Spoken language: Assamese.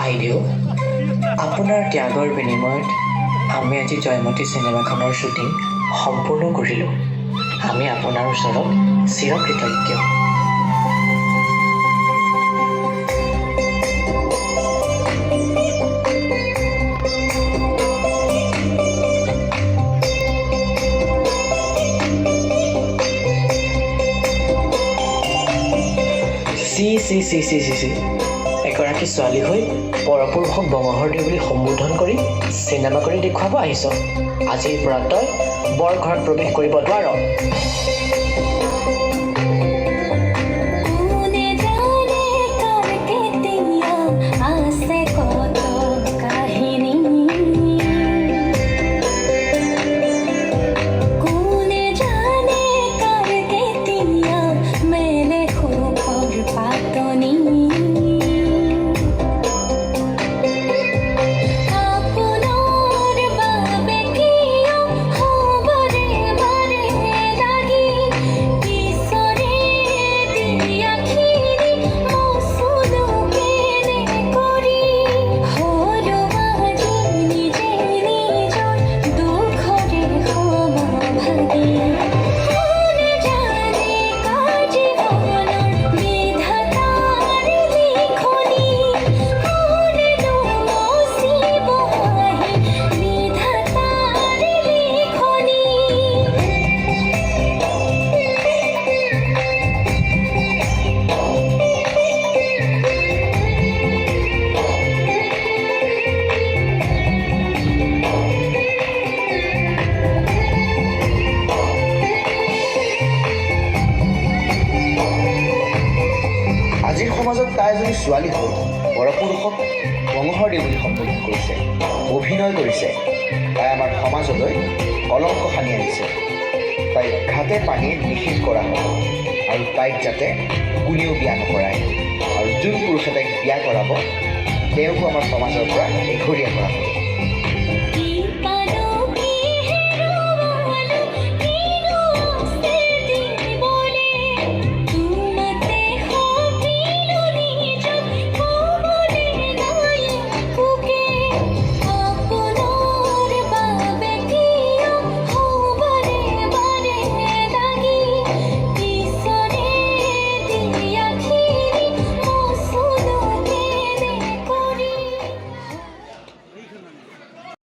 আইদেউ, আপোনাৰ ত্যাগৰ বিনিময়ত আমি আজি জয়মতী চিনেমাখনৰ শ্বুটিং সম্পূৰ্ণ কৰিলোঁ। আমি আপোনাৰ ওচৰত চিৰকৃতজ্ঞ। চি এগৰাকী ছোৱালী হৈ পৰপুৰুষক বঙহৰ দেউ বুলি সম্বোধন কৰি চিনেমা কৰি দেখুৱাব আহিছ। আজিৰ পৰা তই বৰ ঘৰত প্ৰৱেশ কৰিব নোৱাৰ। আজিৰ সমাজত তাই এজনী ছোৱালী হ'ল পৰপুৰুষক বঙহৰ দেউ বুলি সম্বোধন কৰিছে, অভিনয় কৰিছে। তাই আমাৰ সমাজলৈ কলংক সানি আনিছে। তাইক ঘাটে পানীয়ে নিষিদ্ধ কৰা হ'ব আৰু তাইক যাতে কোনেও বিয়া নকৰায়, আৰু যোন পুৰুষে তাইক বিয়া কৰাব তেওঁকো আমাৰ সমাজৰ পৰা এঘৰীয়া কৰা হ'ব।